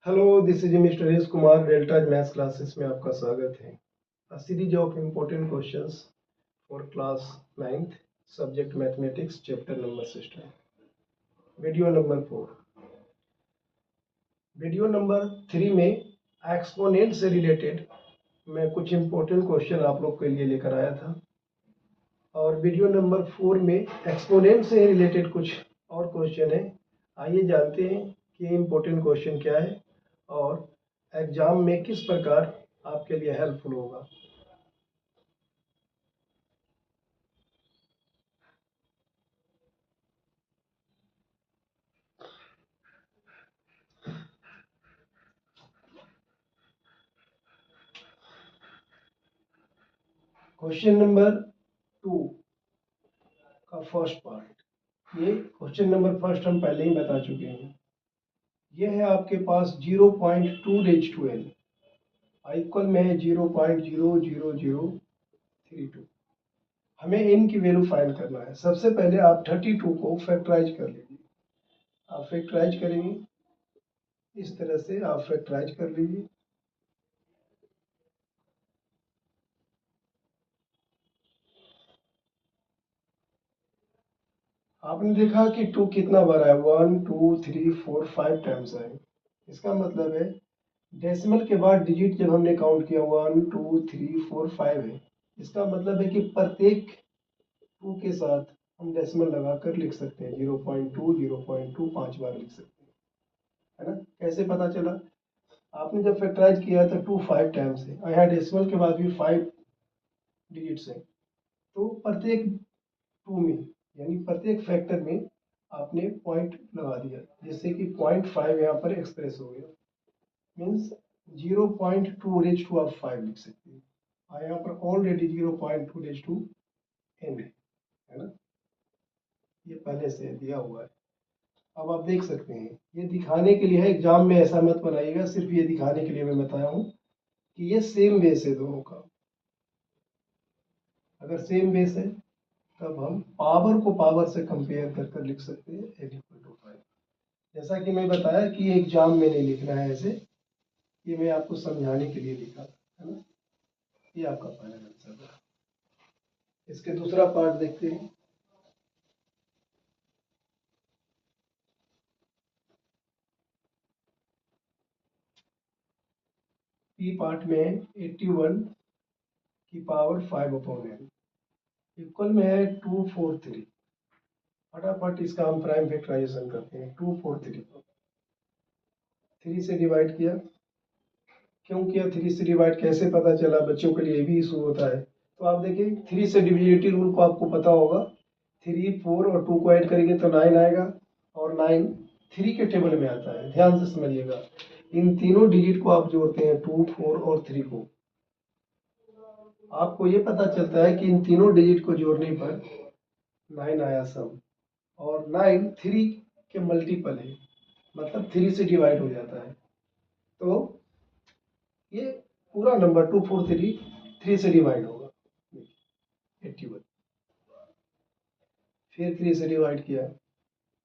Hello, this is mister Harish Kumar. Delta maths classes में आपका स्वागत है। A series of important questions for class 9th subject mathematics chapter number system. Video number 4। Video number 3 में exponent से related मैं कुछ important question आप लोग के लिए लेकर आया था, और वीडियो नंबर 4 में एक्सपोनेंट से रिलेटेड कुछ और क्वेश्चन है। आइए जानते हैं कि इम्पोर्टेंट क्वेश्चन क्या है और एग्जाम में किस प्रकार आपके लिए हेल्पफुल होगा। क्वेश्चन नंबर 2 का फर्स्ट पार्ट। ये क्वेश्चन नंबर फर्स्ट हम पहले ही बता चुके हैं। ये है आपके पास 0.2 रेज टू n इक्वल में है 0.00032। हमें n की वैल्यू फाइंड करना है। सबसे पहले आप 32 को फैक्टराइज कर लीजिए। आप फैक्टराइज करेंगे, इस तरह से आप फैक्टराइज कर लीजिए। आपने देखा कि 2 कितना बार आया, 1 2 3 4 5 टाइम्स आए। इसका मतलब है डेसिमल के बाद डिजिट जब हमने काउंट किया 1 2 3 4 5 है। इसका मतलब है कि प्रत्येक 2 के साथ हम डेसिमल लगाकर लिख सकते हैं। 0.2 0.2 5 बार लिख सकते हैं, है ना। कैसे पता चला? आपने जब फैक्टराइज किया था 2 5 टाइम्स है, यहाँ डेसिमल के बाद भी 5 डिजिट्स है, तो प्रत्येक 2 में यानी प्रत्येक फैक्टर में आपने पॉइंट लगा दिया, जिससे कि 0.5 यहाँ पर एक्सप्रेस हो गया। मीन्स 0.2 रेज टू आप 5 लिख सकते हैं, और यहाँ पर ऑलरेडी 0.2 रेज टू n है ना। ये पहले से दिया हुआ है। अब आप देख सकते हैं, ये दिखाने के लिए है, एग्जाम में ऐसा मत बनाइएगा। सिर्फ ये दिखाने के लिए मैं बताया हूँ कि ये सेम बेस है दोनों का। अगर सेम बेस है तब हम पावर को पावर से कंपेयर कर कर लिख सकते हैं n इक्वल टू 5। जैसा कि मैं बताया कि एग्जाम में नहीं लिखना है ऐसे, ये मैं आपको समझाने के लिए लिखा है ना। ये आपका फाइनल आंसर है। इसके दूसरा पार्ट देखते हैं। पी पार्ट में 81 की पावर 5/n इक्वल में है 243। फटाफट इसका हम प्राइम फैक्टराइजेशन करते हैं। 243 को 3 से डिवाइड किया। क्यों किया 3 से डिवाइड, कैसे पता चला? बच्चों के लिए भी इशू होता है। तो आप देखिए 3 से डिविजिबिलिटी रूल को आपको पता होगा। 3 4 और 2 को ऐड करेंगे तो 9 आएगा, और 9 3 के टेबल में आता है। ध्यान से समझिएगा, इन तीनों डिजिट को आप जोड़ते हैं 2 4 और 3 को, आपको ये पता चलता है कि इन तीनों डिजिट को जोड़ने पर 9 आया सम, और 9 3 के मल्टीपल है, मतलब 3 से डिवाइड हो जाता है। तो ये पूरा नंबर 243 3 से डिवाइड होगा 81। फिर 3 से डिवाइड किया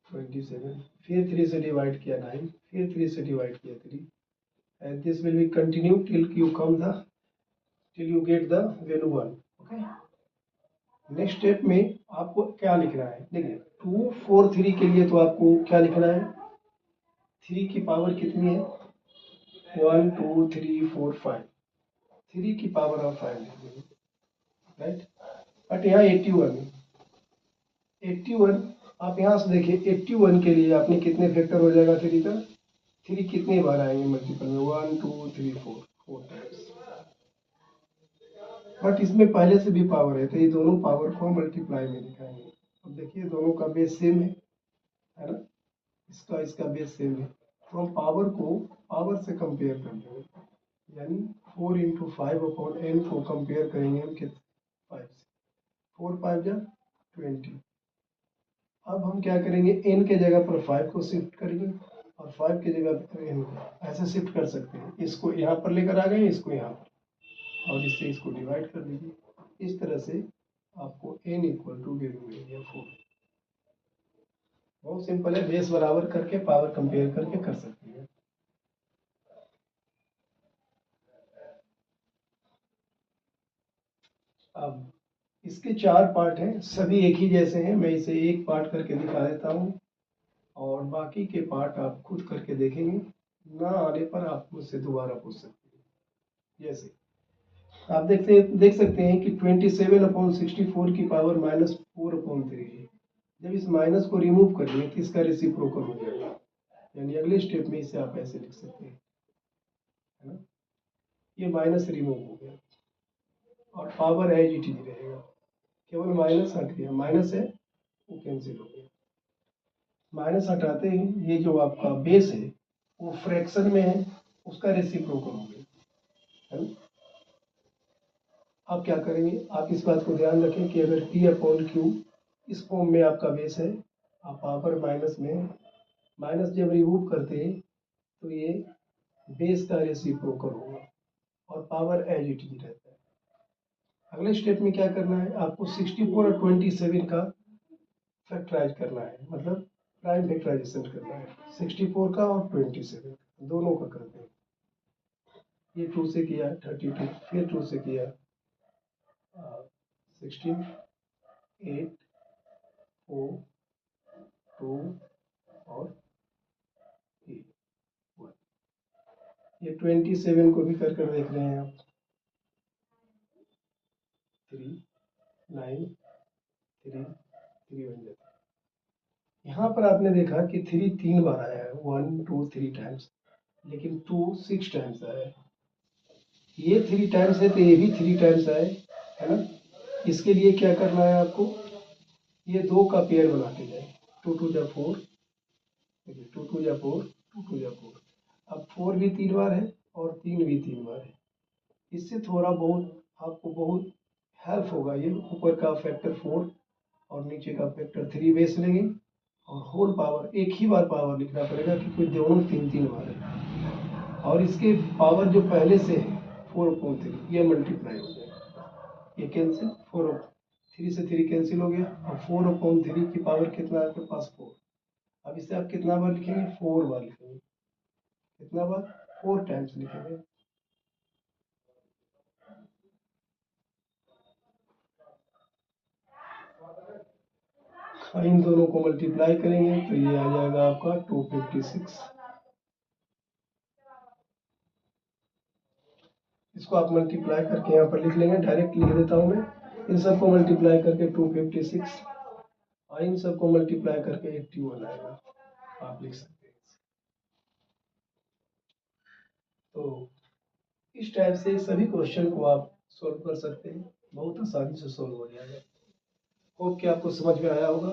27, फिर 3 से डिवाइड किया 9, फिर 3 से डिवाइड किया 3, and this will be continue till you get the value 1। Okay, next step में आपको क्या लिखना है? देखिए 2 4 3 के लिए तो आपको क्या लिखना है? 3 की पावर कितनी है? 1 2 3 4 5। 3 की पावर आप 5 लिखेंगे, राइट। बट यहाँ 81 है। 81 आप यहाँ से देखिए, 81 के लिए आपने कितने फैक्टर हो जाएगा 3 का? 3 कितने बार आएंगे मल्टीपल में? 1 2 3 4 टाइम्स। बट इसमें पहले से भी पावर है, तो ये दोनों पावर को मल्टीप्लाई में दिखाएंगे। अब देखिए दोनों का बेस सेम है ना। इसका बेस सेम है, तो हम पावर को पावर से कंपेयर कर देंगे, यानी 4 इंटू 5/n को कंपेयर करेंगे हम किस 5 से। 4 5 जा 20। अब हम क्या करेंगे, n के जगह पर 5 को शिफ्ट करेंगे, और 5 की जगह पर n को ऐसे शिफ्ट कर सकते हैं। इसको यहाँ पर लेकर आ गए, इसको यहाँ पर, और इससे इसको डिवाइड कर दीजिए। इस तरह से आपको n इक्वल टू वैल्यू मिल गया 4। बहुत सिंपल है, बेस बराबर करके पावर कंपेयर करके कर सकते हैं। इसके 4 पार्ट हैं, सभी एक ही जैसे हैं। मैं इसे एक पार्ट करके दिखा देता हूँ और बाकी के पार्ट आप खुद करके देखेंगे। ना आने पर आप मुझसे दोबारा पूछ सकते हैं। जैसे आप देख सकते हैं कि 27/64 की पावर -4/3 है। जब इस माइनस को रिमूव करेंगे तो इसका रेसिप्रोकल हो जाएगा, यानी अगले स्टेप में इसे आप ऐसे लिख सकते हैं, है ना। ये माइनस रिमूव हो गया और पावर एज इट इज रहेगा, केवल माइनस हट गया, माइनस है वो कैंसिल हो गया। माइनस हटाते ही ये जो आपका बेस है वो फ्रैक्शन में है, उसका रेसिप्रोकल हो गया, है ना। आप क्या करेंगे, आप इस बात को ध्यान रखें कि अगर P/Q इस फॉर्म में आपका बेस है, आप पावर माइनस में माइनस जब रिमूव करते हैं तो ये बेस का रेसिप्रोकल होगा और पावर एज इट इज रहता है। अगले स्टेप में क्या करना है, आपको 64 और 27 का फैक्टराइज करना है, मतलब प्राइम फैक्टराइजेशन करना है। 64 का और 27 दोनों का करते हैं। ये 2 से किया 32, फिर 2 से किया 16, 8, 4, 2 और 8, 1। ये 27 को भी कर देख रहे हैं आप। 3, 9, 3, 3 बन जाता है। यहाँ पर आपने देखा कि 3 3 बार आया है, 1 2 3 टाइम्स, लेकिन 2 6 टाइम्स आया है। ये 3 टाइम्स है तो ये भी 3 टाइम्स आए, है ना। इसके लिए क्या करना है आपको, ये 2 का पेयर बना के जाए। 2 2 जा 4, 2 2 जा 4, 2 2 जा 4। अब 4 भी 3 बार है और 3 भी 3 बार है। इससे थोड़ा बहुत आपको बहुत हेल्प होगा। ये ऊपर का फैक्टर 4 और नीचे का फैक्टर 3 बेस लेंगे और होल पावर एक ही बार पावर लिखना पड़ेगा क्योंकि दोनों 3 3 बार है। और इसके पावर जो पहले से है 4/3 ये मल्टीप्लाई हो जाएगा, ये कैंसिल 3 से 3 कैंसिल हो गया और 4/3 की पावर कितना है आपके पास 4। अब इसे आप कितना बार लिखेंगे, 4 बार लिखेंगे। कितना बार, 4 टाइम्स लिखेंगे। इन दोनों को मल्टीप्लाई करेंगे तो ये आ जाएगा आपका 256। इसको आप मल्टीप्लाई करके यहाँ पर लिख लेंगे, डायरेक्ट लिख देता हूँ मैं। इन सबको मल्टीप्लाई करके 256 और इन सबको मल्टीप्लाई करके 81 आएगा, आप लिख सकते हैं। तो इस टाइप से सभी क्वेश्चन को आप सॉल्व कर सकते हैं, बहुत आसानी से सॉल्व हो जाएगा। होप कि आपको समझ में आया होगा।